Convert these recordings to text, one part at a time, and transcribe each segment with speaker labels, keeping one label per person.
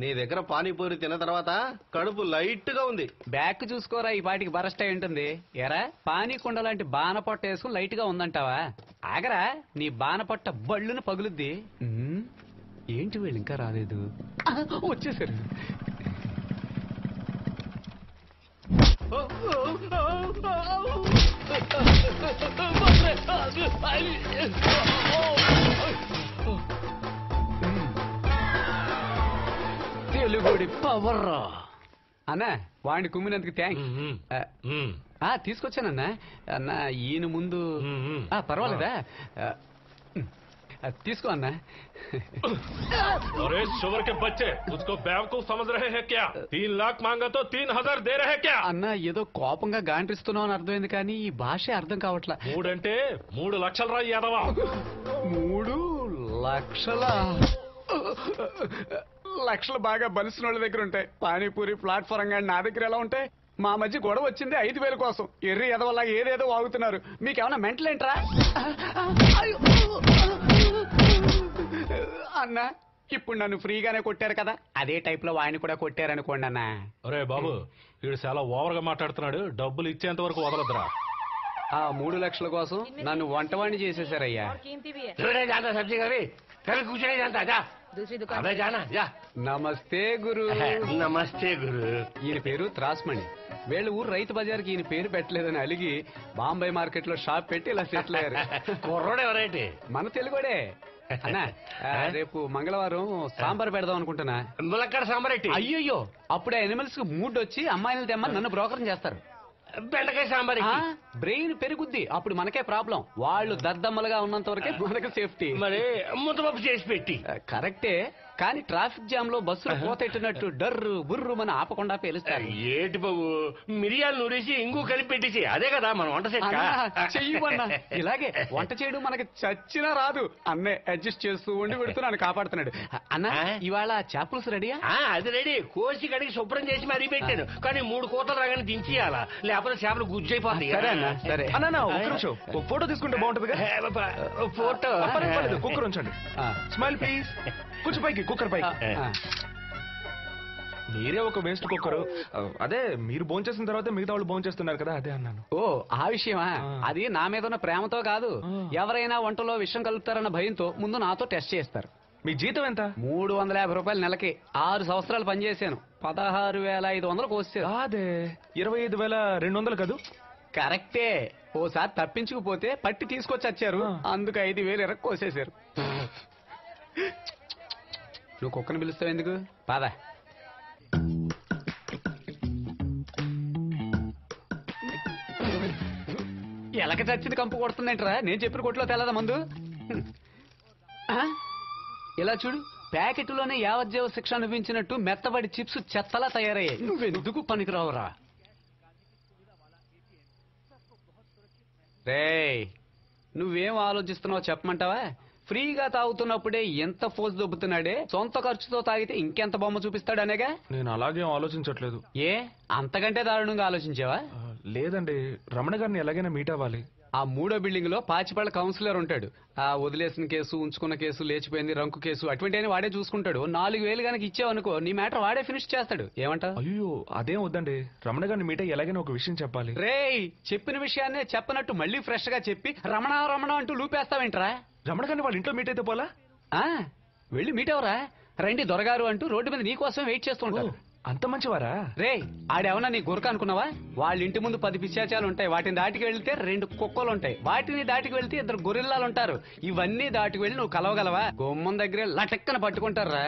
Speaker 1: నీ దగ్గర పానీపూరి తిన్న తర్వాత కడుపు లైట్ గా ఉంది.
Speaker 2: బ్యాక్ చూసుకోరా, ఈ పాటికి బరస్ట్ అయి ఉంటుంది. ఎరా పానీకుండ లాంటి బానపట్ట వేసుకుని లైట్ గా ఉందంటావా? ఆగరా, నీ బానపట్ట బళ్ళును పగులుద్ది. ఏంటి వీళ్ళు ఇంకా రాలేదు? వచ్చేసారు. తెలుగుడి పవర్ అన్నా, వాడిని కుమ్మినందుకు థ్యాంక్స్. తీసుకొచ్చానన్నా. అన్నా ఈయన ముందు పర్వాలేదా? తీసుకో అన్నా.
Speaker 3: अरे शुगर के बच्चे, उसको बेवकूफ समझ रहे हैं क्या? 3 लाख मांगा तो 3000 दे रहे क्या?
Speaker 2: అన్నా ఏదో కోపంగా గాంటిస్తున్నావు అని అర్థమైంది, కానీ ఈ భాషే అర్థం కావట్లా.
Speaker 3: 3 అంటే 3 లక్షలు రా యాదవా.
Speaker 2: 3 లక్షల లక్షలు బాగా బలిసిన వాళ్ళ దగ్గర ఉంటాయి. పానీపూరి ప్లాట్ఫారం కానీ నా దగ్గర ఎలా ఉంటాయి? మా మధ్య గొడవ వచ్చింది 5000 కోసం. ఎర్రి ఎదవల్లా ఏదేదో వాగుతున్నారు. మీకేమన్నా మెంటల్ ఏంట్రా? అన్నా ఇప్పుడు నన్ను ఫ్రీగానే కొట్టారు కదా, అదే టైప్ లో వాడిని కూడా కొట్టారనుకోండి అన్నా.
Speaker 3: అరే బాబు, వీడు చాలా ఓవర్ గా మాట్లాడుతున్నాడు. డబ్బులు ఇచ్చేంత వరకు వదలద్దురా.
Speaker 2: ఆ 3 లక్షల కోసం నన్ను వంటవాణ్ణి చేసేసారయ్యా. నమస్తే గురు.
Speaker 1: నమస్తే గురు.
Speaker 2: ఈయన పేరు త్రాస్మణి. వీళ్ళ ఊరు రైతు బజార్కి ఈయన పేరు పెట్టలేదని అలిగి బాంబే మార్కెట్ లో షాప్ పెట్టి ఇలా సెటిల్ అయ్యారు.
Speaker 1: కుర్రోడు ఎవరైతే?
Speaker 2: మన తెలుగుడే అన్నా. రేపు మంగళవారం సాంబార్ పెడదాం అనుకుంటున్నా.
Speaker 1: ములక్కడ సాంబార్ ఏంటి?
Speaker 2: అయ్యయ్యో, అప్పుడే ఎనిమల్స్ కి మూడ్ వచ్చి అమ్మాయిలు తెమ్మని నన్ను బ్రోకరం చేస్తారు.
Speaker 1: బెండకాయ సాంబార్
Speaker 2: బ్రెయిన్ పెరుగుద్ది, అప్పుడు మనకే ప్రాబ్లం. వాళ్ళు దద్దమ్మలుగా ఉన్నంత వరకే మనకు సేఫ్టీ.
Speaker 1: మరి ముద్దపప్పు చేసి పెట్టి.
Speaker 2: కరెక్టే, కానీ ట్రాఫిక్ జామ్ లో బస్సులు పోతెట్టినట్టు డర్రు బుర్రు మన ఆపకుండా పేలుస్తారు.
Speaker 1: ఏటి బాబు, మిరియాలు నూరేసి ఇంగు కలిపి పెట్టేసి అదే కదా మనం వంట
Speaker 2: చెయ్యమన్నా. ఇలాగే వంట చేయడం మనకి చచ్చినా రాదు. అన్నే అడ్జస్ట్ చేస్తూ వండి పెడుతూ నన్ను కాపాడుతున్నాడు. అన్న ఇవాళ చేపలుసు రెడీయా?
Speaker 1: అది రెడీ. కోసి కడిగి శుభ్రం చేసి మరీ పెట్టాను, కానీ 3 కోతలు రాగానే దించేయాలా, లేకపోతే చేపలు గుజ్జైపోతాయి.
Speaker 2: సరే అన్న, సరే
Speaker 4: అన్న. ఫోటో తీసుకుంటే బాగుంటుంది.
Speaker 1: ఫోటో
Speaker 4: కుక్కర్ ఉంచండి. Smile please. కూర్చో పైకి, కుక్కర్ పైకి. మీరే ఒక వేస్ట్ కుక్కరు. అదే మీరు భోంచేసిన తర్వాత మిగతా వాళ్ళు భోంచేస్తున్నారు కదా, అదే అన్నాను.
Speaker 2: ఓ ఆ విషయమా? అది నా మీద ఉన్న ప్రేమతో కాదు. ఎవరైనా వంటలో విషం కలుపుతారన్న భయంతో ముందు నాతో టెస్ట్ చేస్తారు.
Speaker 4: మీ జీతం ఎంత?
Speaker 2: 350 రూపాయలు నెలకి. 6 సంవత్సరాలు పనిచేశాను. 16,500 కోసారు.
Speaker 4: అదే 25,200 కదూ?
Speaker 2: కరెక్టే. ఓసారి తప్పించుకుపోతే పట్టి తీసుకొచ్చి వచ్చారు, అందుకు 5,000 ఎరకు కోసేశారు. నువ్వు కుక్కను పిలుస్తావు ఎందుకు? పద. ఎలక చచ్చింది కంపు కొడుతుందేంట్రా? నేను చెప్పిన కొట్లో తెల్లదా మందు? ఇలా చూడు, ప్యాకెట్లోనే యావజ్జీవ శిక్ష అనిపించినట్టు మెత్తబడి చిప్స్ చెత్తలా తయారయ్యాయి. నువ్వెందుకు పనికిరావురా? రేయ్, నువ్వేం ఆలోచిస్తున్నావో చెప్పమంటావా? ఫ్రీగా తాగుతున్నప్పుడే ఎంత ఫోర్స్ దొబ్బుతున్నాడే, సొంత ఖర్చుతో తాగితే ఇంకెంత బొమ్మ చూపిస్తాడనేగా.
Speaker 4: నేను అలాగే ఆలోచించట్లేదు.
Speaker 2: ఏ అంతకంటే దారుణంగా ఆలోచించావా?
Speaker 4: లేదండి, రమణ గారిని ఎలాగైనా మీట్ అవ్వాలి.
Speaker 2: ఆ 3వ బిల్డింగ్ లో పాచిపళ్ళ కౌన్సిలర్ ఉంటాడు. ఆ వదిలేసిన కేసు, ఉంచుకున్న కేసు, లేచిపోయింది రంకు కేసు, అటువంటి వాడే చూసుకుంటాడు. 4,000 కనుక ఇచ్చావనుకో నీ మ్యాటర్ వాడే ఫినిష్ చేస్తాడు. ఏమంటా?
Speaker 4: అయ్యో అదేం వద్దండి, రమణ గారిని మీట్ ఎలాగైనా ఒక విషయం చెప్పాలి.
Speaker 2: రేయ్, చెప్పిన విషయాన్నే చెప్పనట్టు మళ్ళీ ఫ్రెష్ గా చెప్పి రమణ రమణ అంటూ లూపేస్తావేంట్రా?
Speaker 4: రమణ గారిని వాళ్ళ ఇంట్లో మీట్ అయితే పోలా?
Speaker 2: వెళ్ళి మీట్ అవరా? రండి దొరగారు అంటూ రోడ్డు మీద నీకోసం వెయిట్ చేస్తుంటారు.
Speaker 4: అంత మంచివారా?
Speaker 2: రే, ఆడేమన్నా నీ గురక అనుకున్నావా? వాళ్ళ ఇంటి ముందు 10 పిశాచాలు ఉంటాయి. వాటిని దాటికి వెళ్తే 2 కుక్కలు ఉంటాయి. వాటిని దాటికి వెళ్తే 2 గొరిల్లాలు ఉంటారు. ఇవన్నీ దాటికి వెళ్ళి నువ్వు కలవగలవా? గుమ్మం దగ్గరే లటక్కన పట్టుకుంటారా?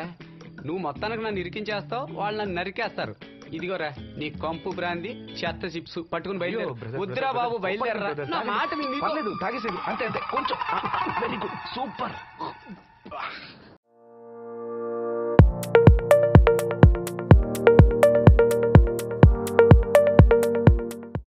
Speaker 2: నువ్వు మొత్తానికి నన్ను ఇరికించేస్తావు, వాళ్ళు నన్ను నరికేస్తారు. ఇదిగోరా నీ కంపు బ్రాంది చెత్త చిప్స్ పట్టుకుని బయలుదేరు. వద్దురా బాబు, బయలుదేరరా. నా మాట
Speaker 4: తాగేసేది అంతే అంతే, కొంచెం. Very good, super.